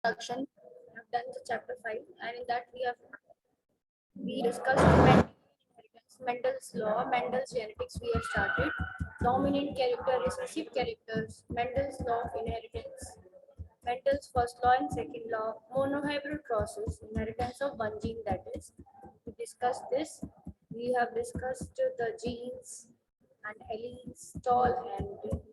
introduction. We have done the chapter 5, and in that we discussed inheritance, Mendel's law, Mendel's genetics. We have started dominant character, recessive characters, Mendel's law of inheritance, Mendel's first law and second law, monohybrid process, inheritance of one gene. That is, we discussed this. We have discussed the genes and alleles, tall and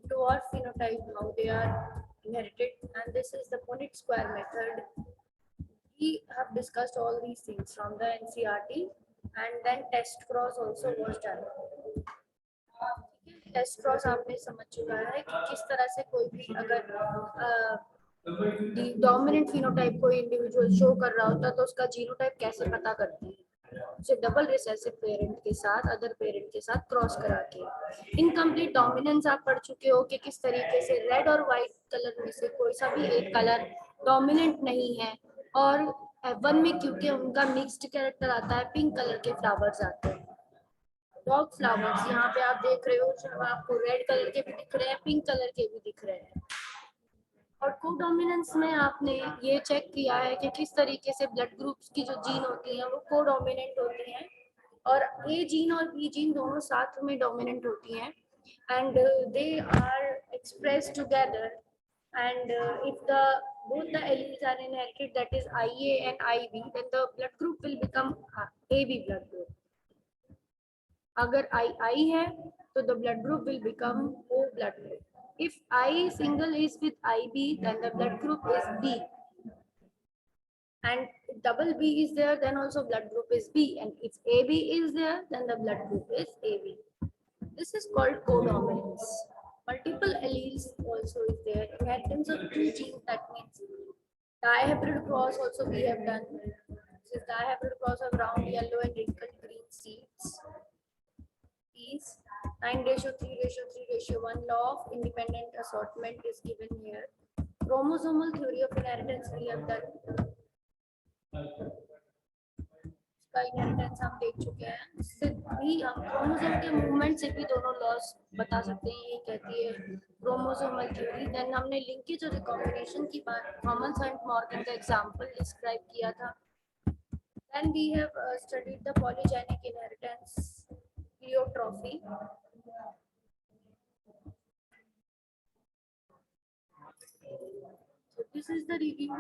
dwarf phenotype, how they are inherited, and this is the Punnett square method. We have discussed all these things from the NCRT, and then test cross also was done. Test cross आपने समझ चुका है कि किस तरह से कोई भी अगर डोमिनेंट फिनोटाइप कोई इंडिविजुअल शो कर रहा होता तो उसका जीनोटाइप कैसे पता करते हैं, उसे डबल रिसेसिव पेरेंट के साथ अदर पेरेंट के साथ क्रॉस करा के। इनकम्प्लीट डोमिनेंस आप पढ़ चुके हो कि किस तरीके से रेड और व्हाइट कलर में से कोई सा भी एक कलर डोमिनेंट नहीं है, और वन में क्योंकि उनका मिक्स्ड कैरेक्टर आता है, पिंक कलर के फ्लावर्स आते हैं, डॉग फ्लावर्स। यहाँ पे आप देख रहे हो, आपको रेड कलर के भी दिख रहे हैं, पिंक कलर के भी दिख रहे हैं। और कोडोमिनेंस में आपने ये चेक किया है कि किस तरीके से ब्लड ग्रुप्स की जो जीन होती हैं वो कोडोमिनेंट होती हैं, और ए जीन और बी जीन दोनों साथ में डोमिनेंट होती हैं, and they are express together, and if the both the alleles are inherited, that is IA and IB, then the blood group will become AB blood group. अगर I है तो the blood group will become O blood group. If I single is with IB, then the blood group is B, and if double B is there, then also blood group is B, and if AB is there, then the blood group is AB. This is called codominance. Multiple alleles also is there. Inheritance of two genes, that means dihybrid cross also we have done. This is dihybrid cross of round yellow and wrinkled green seeds. Is 9:3:3:1 law of independent assortment is given here. Chromosomal theory of inheritance we have done. इसका inheritance हम देख चुके हैं, इससे भी हम chromosome के movement से भी दोनों लॉस बता सकते हैं, ये कहती है क्रोमोसोमल थ्योरी। देन हमने लिंकेज और रिकॉम्बिनेशन की बात थॉमस एंड मॉर्गन का एग्जांपल डिस्क्राइब किया था। Then we have studied the polygenic inheritance, pleiotropy. So this is the review.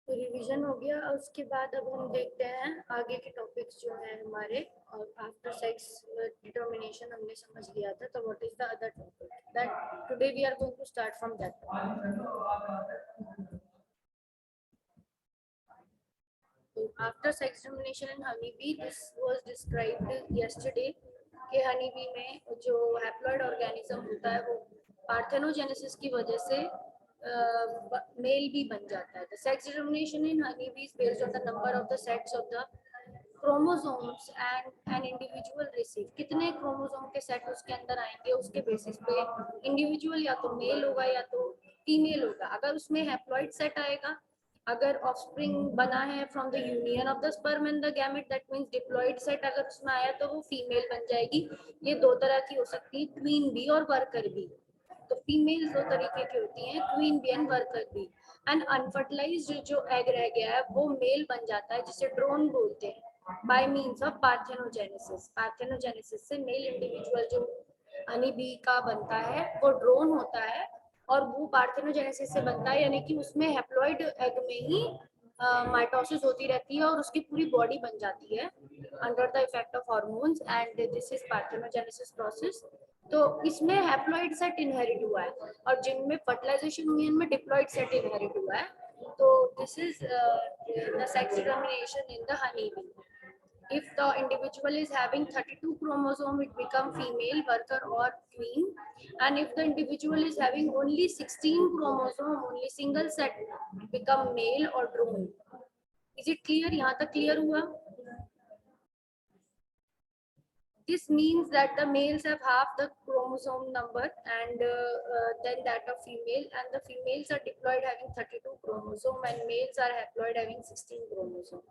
तो रिवीजन हो गया, और उसके बाद अब हम देखते हैं आगे के टॉपिक्स जो हैं हमारे। और आफ्टर सेक्स डिटर्मिनेशन हमने समझ लिया था, तो what is the other topic that today we are going to start from that. तो after sex determination in honey bee, this was described yesterday कि हनी बी में जो हैप्लॉइड ऑर्गेनिज्म होता है वो पार्थेनोजेनेसिस की वजह से मेल भी बन जाता है। The sex determination in honeybee is based on the number of the sets of the chromosomes and an individual receive. कितने क्रोमोसोम के सेट उसके अंदर आएंगे उसके बेसिस पे इंडिविजुअल या तो मेल होगा या तो फीमेल होगा। अगर उसमें हैप्लॉइड सेट आएगा, अगर ऑफस्प्रिंग बना है from the union of the sperm and the gamete, that means diploid set अगर उसमें आया तो वो फीमेल बन जाएगी। ये दो तरह की हो सकती है, क्वीन बी और वर्कर बी। तो फीमेल दो तरीके की होती हैं, queen bee and worker bee. And unfertilized जो एग रह गया है वो मेल बन जाता है, जिसे ड्रोन बोलते हैं। Bye means of parthenogenesis. Parthenogenesis से मेल इंडिविजुअल जो हनी बी का बनता है वो ड्रोन होता है, और वो पार्थेनोजेनेसिस से बनता है, यानी कि उसमें हैप्लॉइड एग में ही माइटोसिस होती रहती है और उसकी पूरी बॉडी बन जाती है under the effect of hormones, and this is parthenogenesis process. तो इसमें हैप्लॉइड सेट इनहेरिट हुआ है, और जिनमें फर्टिलाइजेशन हुई है इनमें डिप्लॉइड सेट इनहेरिट हुआ है। तो this is the sex determination in the honey bee. If the individual is having 32 chromosome, it become female, worker or queen. And if the individual is having only 16 chromosome, only single set, become male or drone. Is it clear? यहाँ तक clear हुआ? This means that the males have half the chromosome number and then that of female, and the females are diploid having 32 chromosome and males are haploid having 16 chromosome.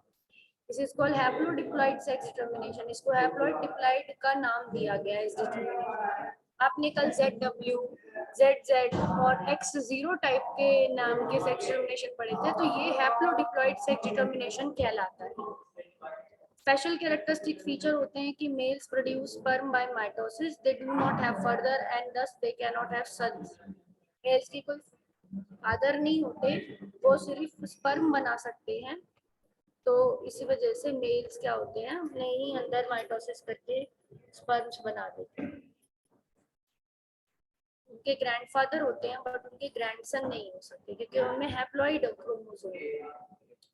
This is called haplodiploid sex determination. इसको haploid diploid का नाम दिया गया है इस determination। आपने कल ZW, ZZ और X0 टाइप के नाम के sex determination पढ़े थे, तो ये haplodiploid sex determination कहलाता है। स्पेशल कैरेक्टरिस्टिक फीचर होते हैं कि males produce sperm by mitosis, they do not have father and thus they can not have sons. Males की कोई फादर नहीं होते, वो सिर्फ स्पर्म बना सकते हैं। तो इसी वजह से मेल्स क्या होते हैं, अपने ही अंदर माइटोसिस करके स्पर्म्स बना देते हैं। उनके ग्रैंडफादर होते हैं बट उनके ग्रैंडसन नहीं हो सकते क्योंकि उनमें हैप्लॉइड क्रोमोसोम है।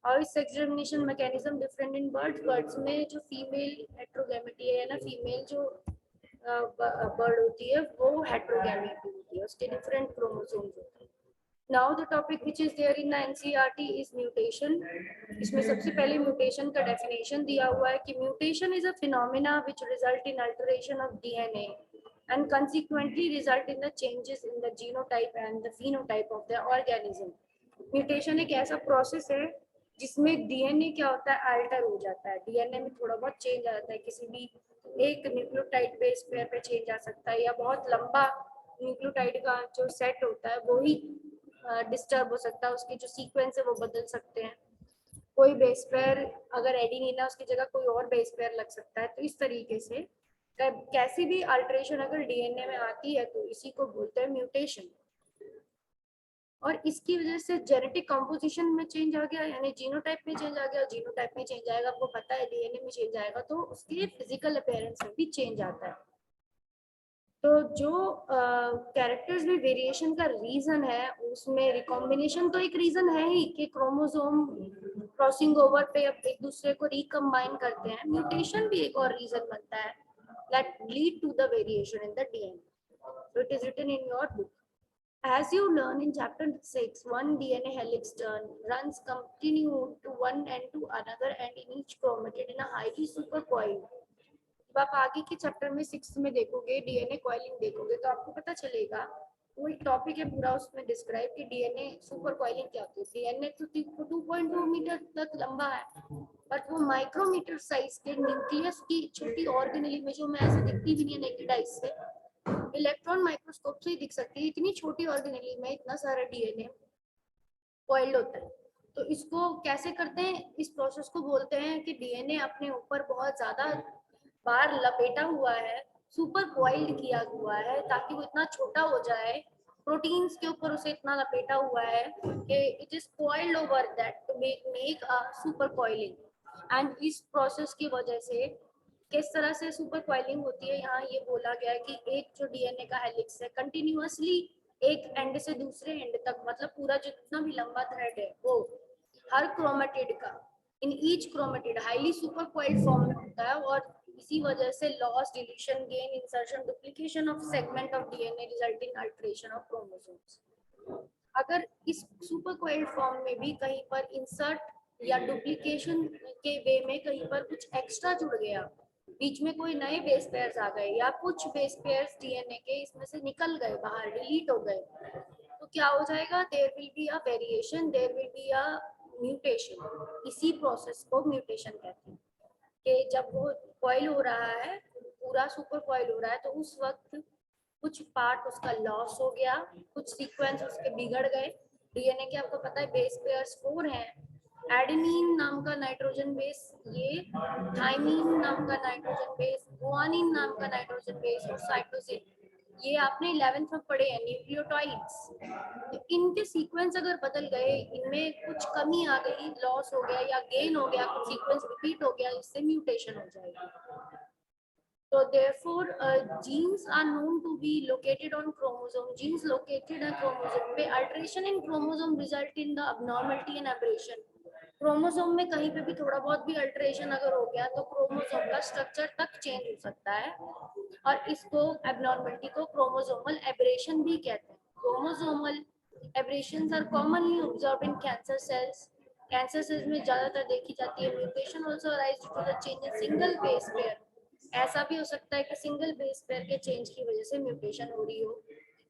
और इस sex determination mechanism different in birds में जो फीमेल हेट्रोगैमेटी है ना, फीमेल जो बर्ड होती है वो हेट्रोगैमेटी होती है, उसके डिफरेंट क्रोमोसोम्स होते हैं। Now the topic which is there in the NCERT is mutation. इसमें सबसे पहले म्यूटेशन का डेफिनेशन दिया हुआ है कि mutation is a phenomena which result in alteration of DNA and consequently result in the changes in the genotype and the phenotype of the organism. Mutation एक ऐसा प्रोसेस है जिसमें डीएनए क्या होता है, अल्टर हो जाता है। डीएनए में थोड़ा बहुत चेंज आ जाता है, किसी भी एक न्यूक्लियोटाइड बेस पेयर पे चेंज आ सकता है, या बहुत लंबा न्यूक्लियोटाइड का जो सेट होता है वो ही डिस्टर्ब हो सकता है, उसके जो सीक्वेंस है वो बदल सकते हैं। कोई बेस पेयर अगर एडेनिन है उसकी जगह कोई और बेस पेयर लग सकता है। तो इस तरीके से कैसी भी अल्टरेशन अगर डीएनए में आती है तो इसी को बोलते हैं म्यूटेशन। और इसकी वजह से जेनेटिक कंपोजिशन में चेंज आ गया, यानी जीनोटाइप में चेंज आ गया। जीनोटाइप में चेंज आएगा, आपको पता है डीएनए में चेंज आएगा तो उसके फिजिकल अपीयरेंस में भी चेंज आता है। तो जो कैरेक्टर्स में वेरिएशन का रीजन है उसमें रिकॉम्बिनेशन तो एक रीजन है ही कि क्रोमोसोम क्रॉसिंग ओवर पे अब एक दूसरे को रिकम्बाइन करते हैं। म्यूटेशन भी एक और रीजन बनता है that lead to the variation in the DNA. So it is written in your book. As you learn in chapter 6, one DNA helix turn runs continue to one end to another and in each chromatid in a highly supercoiled. जब आप आगे के chapter में 6 में देखोगे, DNA coiling देखोगे, तो आपको पता चलेगा वो एक टॉपिक है पूरा उसमें डिस्क्राइब कि डीएनए सुपर कॉइलिंग क्या होती है। डीएनए तो 2.2 मीटर तक लंबा है, बट वो माइक्रोमीटर साइज के न्यूक्लियस की छोटी ऑर्गेनेली में जो मैं ऐसे दिखती भी नहीं है नेकेड आइज से, इलेक्ट्रॉन माइक्रोस्कोप से ही दिख सकती है। इतनी छोटी ऑर्गेनेली में इतना सारा डीएनए कॉइल्ड होता है। तो इसको कैसे करते हैं, इस प्रोसेस को बोलते हैं कि डीएनए अपने ऊपर बहुत ज्यादा बार लपेटा हुआ है, सुपर कॉइल्ड किया हुआ है ताकि वो इतना छोटा हो जाए। प्रोटीन्स के ऊपर उसे इतना लपेटा हुआ है कि it is coiled over that to make a super coiling. And इस प्रोसेस की वजह से किस तरह से सुपर कॉइलिंग होती है, यहाँ ये बोला गया है कि एक जो डीएनए का हेलिक्स है कंटिन्यूअसली एक एंड से दूसरे एंड तक, मतलब पूरा जितना भी लंबा थ्रेड है वो हर क्रोमेटिड का in each chromatid highly super coiled form में होता है। और इसी वजह से loss, deletion, gain, insertion, duplication of segment of DNA resulting alteration of chromosomes. अगर इस सुपर कॉइल्ड फॉर्म में भी कहीं पर इंसर्ट या डुप्लीकेशन के वे में कहीं पर कुछ एक्स्ट्रा जुड़ गया, बीच में कोई नए बेस पेयर्स आ गए या कुछ बेस पेयर्स डीएनए के इसमें से निकल गए बाहर, डिलीट हो गए, तो क्या हो जाएगा, there will be a variation, there will be a mutation. इसी प्रोसेस को म्यूटेशन कहते हैं कि जब वो कॉइल हो रहा है, पूरा सुपर कॉइल हो रहा है, तो उस वक्त कुछ पार्ट उसका लॉस हो गया, कुछ सीक्वेंस उसके बिगड़ गए। डीएनए के आपको पता है बेस पेयर्स 4 हैं, एडेनिन नाम का नाइट्रोजन बेस, ये थाइमीन नाम का नाइट्रोजन बेस, गुआनिन नाम का नाइट्रोजन बेस और साइटोसिन, ये आपने 11th में पढ़े हैं न्यूक्लियोटाइड्स। तो इनके सीक्वेंस अगर बदल गए, इनमें कुछ कमी आ गई, लॉस हो गया या गेन हो गया, कुछ सीक्वेंस रिपीट हो गया, इससे म्यूटेशन हो जाएगी। So therefore, genes are known to be located on chromosome. Genes located on chromosome में alteration in chromosome result in the abnormality and aberration. Chromosome में कहीं पे भी थोड़ा बहुत भी अल्टरेशन अगर हो गया तो क्रोमोसोम का स्ट्रक्चर तक चेंज हो सकता है, और इसको एबनॉर्मलिटी को क्रोमोसोमल एबरेशन भी कहते हैं। Chromosomal aberrations are commonly observed in cancer cells. Cancer cells में ज्यादातर देखी जाती है। Mutation also arise due to the change in single base pair. ऐसा भी हो सकता है कि सिंगल बेस पेयर के चेंज की वजह से म्यूटेशन हो रही हो।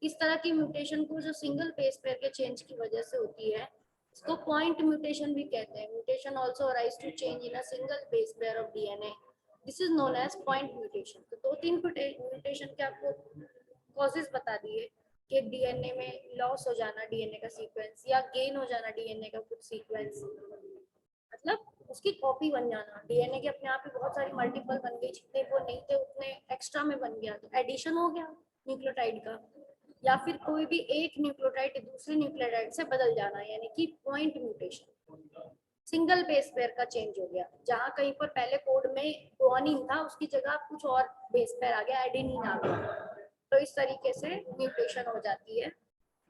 इस तरह की म्यूटेशन को जो सिंगल बेस पेयर के चेंज की वजह से होती है, इसको पॉइंट म्यूटेशन भी कहते हैं। Mutation also arise to change in a single base pair of DNA, this is known as point mutation. तो दो तीन म्यूटेशन के आपको कॉजेज बता दिए कि डीएनए में लॉस हो जाना, डीएनए का सीक्वेंस, या गेन हो जाना डीएनए का कुछ सीक्वेंस, मतलब उसकी कॉपी बन जाना। डीएनए के अपने आप ही बहुत सारी मल्टीपल बन गई, जितने वो नहीं थे उतने एक्स्ट्रा में बन गया, तो एडिशन हो गया न्यूक्लियोटाइड का। या फिर कोई भी एक न्यूक्लियोटाइड दूसरे न्यूक्लियोटाइड से बदल जाना, यानी कि point mutation. Single base pair का चेंज हो गया, जहां कहीं पर पहले कोड में गुआनिन था उसकी जगह कुछ और बेस पेयर आ गया, एडेनिन आ गया, तो इस तरीके से म्यूटेशन हो जाती है।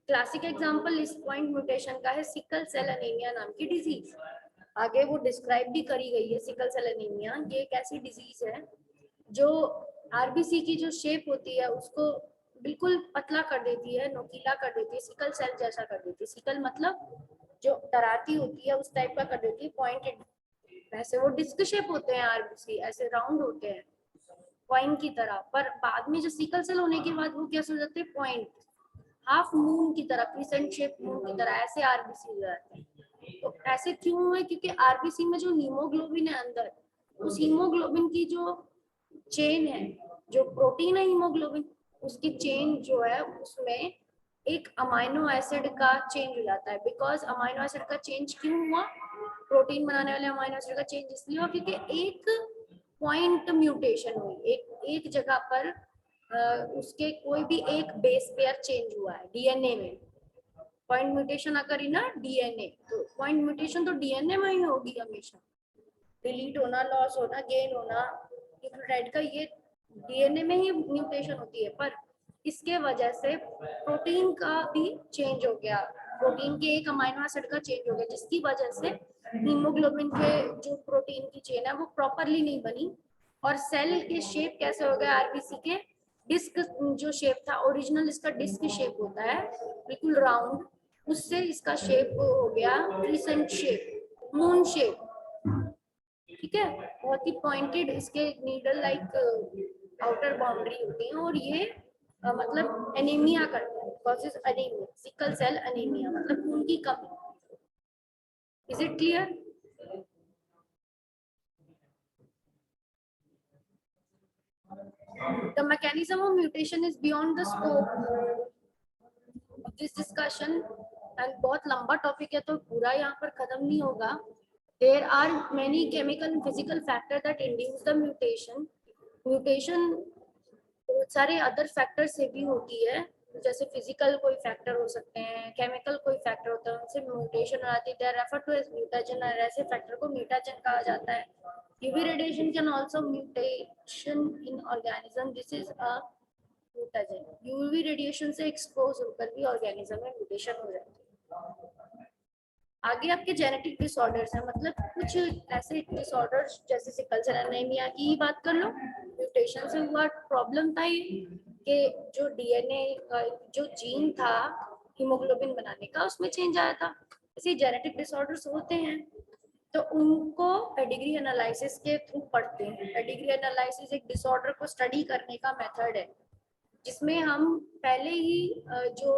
क्लासिक एग्जांपल इस पॉइंट म्यूटेशन का है सिकल सेल एनीमिया नाम की डिजीज। आगे वो डिस्क्राइब भी करी गई है। सिकल सेल एनीमिया ये एक ऐसी डिजीज है जो आरबीसी की जो शेप होती है उसको बिल्कुल पतला कर देती है, नोकीला कर देती है, सिकल सेल जैसा कर देती है। सिकल मतलब जो डराती होती है उस टाइप का कर देती है, पॉइंटेड। वैसे वो डिस्क शेप होते हैं आरबीसी, ऐसे राउंड होते हैं कॉइन की तरह, पर बाद में जो सिकल सेल होने के बाद वो कैसे हो जाते हैं, पॉइंट, हाफ मून की तरह, क्रिसेंट शेप मून की तरह, ऐसे आरबीसी हो जाते हैं। तो ऐसे क्यों हुए, क्योंकि आरबीसी में जो हीमोग्लोबिन है अंदर, उस हीमोग्लोबिन की जो चेन है, जो प्रोटीन है हीमोग्लोबिन, उसकी चेन जो है उसमें एक अमाइनो एसिड का चेंज हो जाता है। बिकॉज अमाइनो एसिड का चेंज क्यों हुआ, प्रोटीन बनाने वाले अमाइनो एसिड का चेंज इसलिए हुआ क्योंकि एक पॉइंट म्यूटेशन हुई, एक जगह पर उसके कोई भी एक बेस पेयर चेंज हुआ है डीएनए में। पॉइंट म्यूटेशन अगर ना डीएनए, तो पॉइंट म्यूटेशन तो डीएनए में ही होगी हमेशा। डिलीट होना, लॉस होना, गेन होना न्यूक्लियोटाइड का, ये डीएनए में ही म्यूटेशन होती है। पर इसके वजह से प्रोटीन का भी चेंज हो गया, प्रोटीन के एक अमाइनो एसिड का चेंज हो गया, जिसकी वजह से हीमोग्लोबिन के जो प्रोटीन की चेन है वो प्रॉपरली नहीं बनी, और सेल के शेप कैसे हो गए आरबीसी के, डिस्क जो शेप था ओरिजिनल, इसका डिस्क शेप होता है बिल्कुल राउंड, उससे इसका शेप हो गया क्रिसेंट शेप, मून शेप। ठीक है, बहुत ही पॉइंटेड इसके नीडल लाइक आउटर बाउंड्री होती है, और ये मतलब एनीमिया करता है, causes anaemia, sickle cell anaemia मतलब खून की कमी। Is it clear? The mechanism of mutation is beyond the scope of this discussion, and बहुत लंबा टॉपिक है तो पूरा यहाँ पर खत्म नहीं होगा। There are many chemical and physical factors that induce the mutation. Mutation बहुत सारे अदर फैक्टर से भी होती है, जैसे फिजिकल कोई फैक्टर हो सकते हैं, केमिकल कोई फैक्टर होता है, उनसे म्यूटेशन हो जाती है, रेफर टू एज म्यूटाजन, और ऐसे फैक्टर को म्यूटाजन कहा जाता है। UV radiation can also mutation in organism, this is a mutagen. UV radiation से एक्सपोज होकर भी ऑर्गेनिज्म में म्यूटेशन हो जाती है। आगे आपके जेनेटिक डिसऑर्डर्स हैं, मतलब कुछ ऐसे डिसऑर्डर्स जैसे सिकल सेल एनीमिया की ही बात कर लो, म्यूटेशन से हुआ प्रॉब्लम था ये कि जो डीएनए जो जीन था हीमोग्लोबिन बनाने का उसमें चेंज आया था। ऐसे जेनेटिक डिसऑर्डर्स होते हैं तो उनको पेडिग्री एनालिसिस के थ्रू पढ़ते हैं। पेडिग्री एनालिसिस एक डिसऑर्डर को स्टडी करने का मेथड है, जिसमें हम पहले ही जो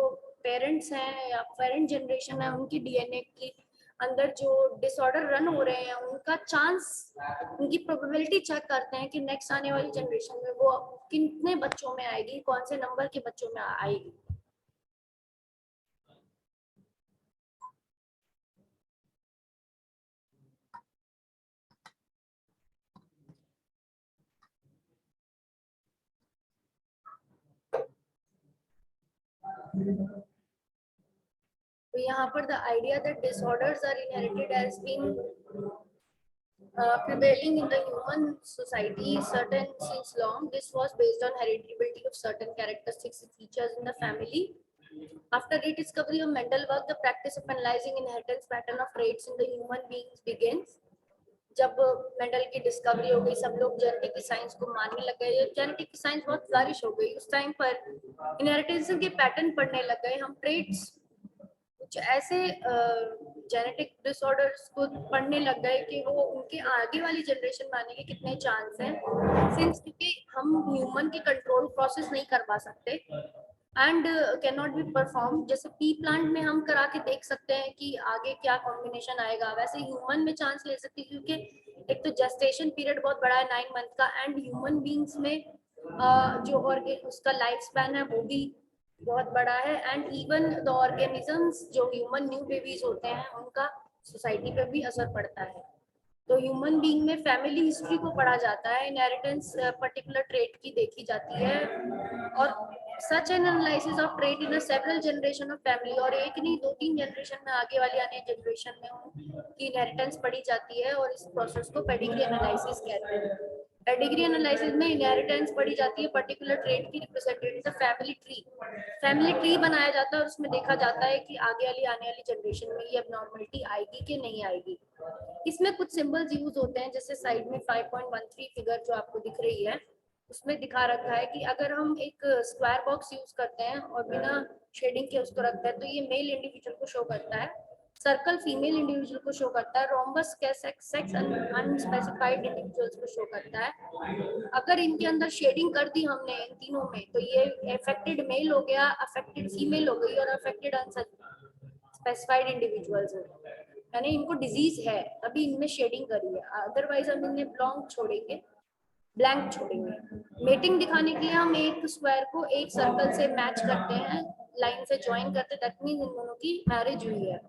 पेरेंट्स हैं या पेरेंट जनरेशन है उनकी डीएनए की अंदर जो डिसऑर्डर रन हो रहे हैं उनका चांस, उनकी प्रोबेबिलिटी चेक करते हैं कि नेक्स्ट आने वाली जनरेशन में वो कितने बच्चों में आएगी, कौन से नंबर के बच्चों में आएगी। तो यहाँ पर the idea that disorders are inherited has been prevailing in the human society certain since long. This was based on heritability of certain characteristics and features in the family. After rediscovery of mental work, the practice of analyzing inheritance pattern of traits in the human beings begins. जब Mendel की discovery हो गई, सब लोग genetic की science को मानने लग गए, जेनेटिक की साइंस बहुत फ्लरिश हो गई, उस टाइम पर इनहेरिटेंस के पैटर्न पढ़ने लग गए हम, ट्रेट्स कुछ ऐसे जेनेटिक डिसऑर्डर्स को पढ़ने लग गए कि वो उनके आगे वाली जनरेशन में आने के कितने चांस हैं, सिंस क्योंकि हम ह्यूमन की कंट्रोल प्रोसेस नहीं करवा सकते and can not be perform. जैसे पी प्लांट में हम करा के देख सकते हैं कि आगे क्या कॉम्बिनेशन आएगा, वैसे ह्यूमन में चांस ले सकते हैं, क्योंकि एक तो जेस्टेशन पीरियड बहुत बड़ा है 9 मंथ का, एंड ह्यूमन बींग्स में जो ऑर्गेन उसका लाइफ स्पैन है वो भी बहुत बड़ा है, एंड इवन द ऑर्गेनिजम्स जो ह्यूमन न्यू बेबीज होते हैं उनका सोसाइटी पे भी असर पड़ता है। तो ह्यूमन बीइंग में फैमिली हिस्ट्री को पढ़ा जाता है, इनहेरिटेंस पर्टिकुलर ट्रेट की देखी जाती है, और such an analysis of trait in several generation of family, और एक नहीं 2-3 जनरेशन में आगे वाली आने जनरेशन में उनकी इनहेरिटेंस पढ़ी जाती है, और इस प्रोसेस को पेडिग्री एनालिसिस कहते हैं। पेडिग्री एनालिसिस में इनहेरिटेंस पढ़ी जाती है, पर्टिकुलर ट्रेट की represented in the family tree. Family tree बनाया जाता है और उसमें देखा जाता है कि आगे वाली आने वाली जनरेशन में ये एबनॉर्मलिटी आएगी कि नहीं आएगी। इसमें कुछ सिंबल्स यूज होते हैं, जैसे साइड में 5.13 फिगर जो आपको दिख रही है उसमें दिखा रखा है कि अगर हम एक स्क्वायर बॉक्स यूज करते हैं और बिना शेडिंग के उसको रखते हैं तो ये मेल इंडिविजुअल को शो करता है, सर्कल फीमेल इंडिविजुअल को शो करता है, रोम्बस सेक्स अनस्पेसिफाइड इंडिविजुअल्स को शो करता है। अगर इनके अंदर शेडिंग कर दी हमने इन तीनों में तो ये अफेक्टेड मेल हो गया, अफेक्टेड फीमेल हो गई, और अफेक्टेड अनस्पेसिफाइड इंडिविजुअल्स हो गए, यानी इनको डिजीज है तभी इनमें शेडिंग करी है, अदरवाइज हम इन्हें ब्लैंक छोड़ेंगे। मेटिंग दिखाने के लिए हम एक स्क्वायर को एक सर्कल से मैच करते हैं, लाइन से ज्वाइन करते हैं, दैट मींस इन दोनों की मैरिज हुई है।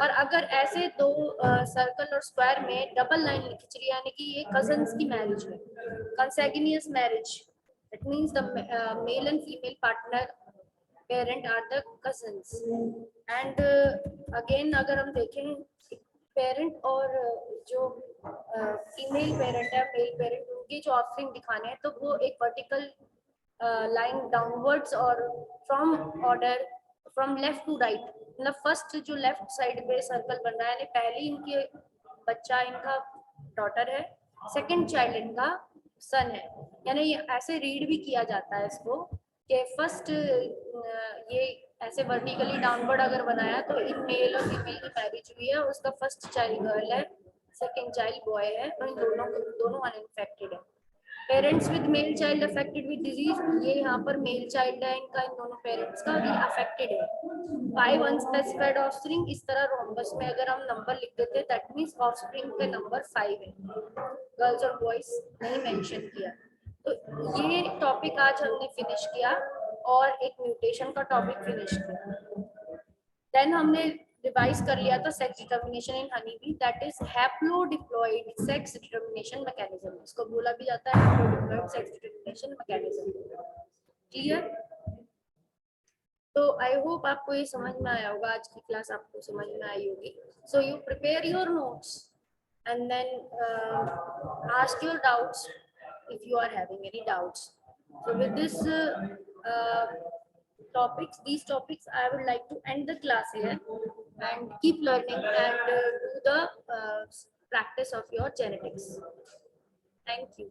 और अगर ऐसे दो सर्कल और स्क्वायर में डबल लाइन खिंच रही है, यानी कि ये कजन्स की मैरिज है, consanguineous marriage, that means the male and female partner parent are the cousins. And again अगर हम देखें पेरेंट और जो फीमेल पेरेंट है मेल पेरेंट, उनके जो ऑफरिंग दिखाने हैं तो वो एक वर्टिकल लाइन डाउनवर्ड्स और from order from left to right, मतलब फर्स्ट जो लेफ्ट साइड पे सर्कल बन रहा है यानी पहली इनके बच्चा इनका डॉटर है, सेकंड चाइल्ड इनका सन है, यानी ये ऐसे रीड भी किया जाता है इसको कि फर्स्ट ये ऐसे वर्टिकली डाउनवर्ड अगर बनाया तो इन मेल और फीमेल की मैरिज हुई है, उसका फर्स्ट चाइल्ड गर्ल है, सेकंड चाइल्ड बॉय है, और इन दोनों अनइंफेक्टेड है। Parents with male child affected with disease, ये यहाँ पर मेल चाइल्ड है इनका, इन दोनों पेरेंट्स का, ये अफेक्टेड है। 5 अनस्पेसिफाइड ऑफस्प्रिंग, इस तरह रोम्बस में अगर हम नंबर लिख देते हैं दैट मींस ऑफस्प्रिंग का नंबर 5 है, गर्ल्स और बॉयज नहीं मेंशन किया। तो ये टॉपिक आज हमने फिनिश किया और एक म्यूटेशन का टॉपिक फिनिश किया। देन हमने रिवाइज कर लिया था sex determination in honey bee, that is haplodiploid sex determination mechanism, इसको बोला भी जाता है haplodiploid sex determination mechanism. Clear? तो आई होप आपको ये समझ में आया होगा, आज की क्लास आपको समझ में आई होगी। So you prepare your notes and then ask your doubts if you are having any doubts. So with this these topics, I would like to end the class here and keep learning and do the practice of your genetics. Thank you.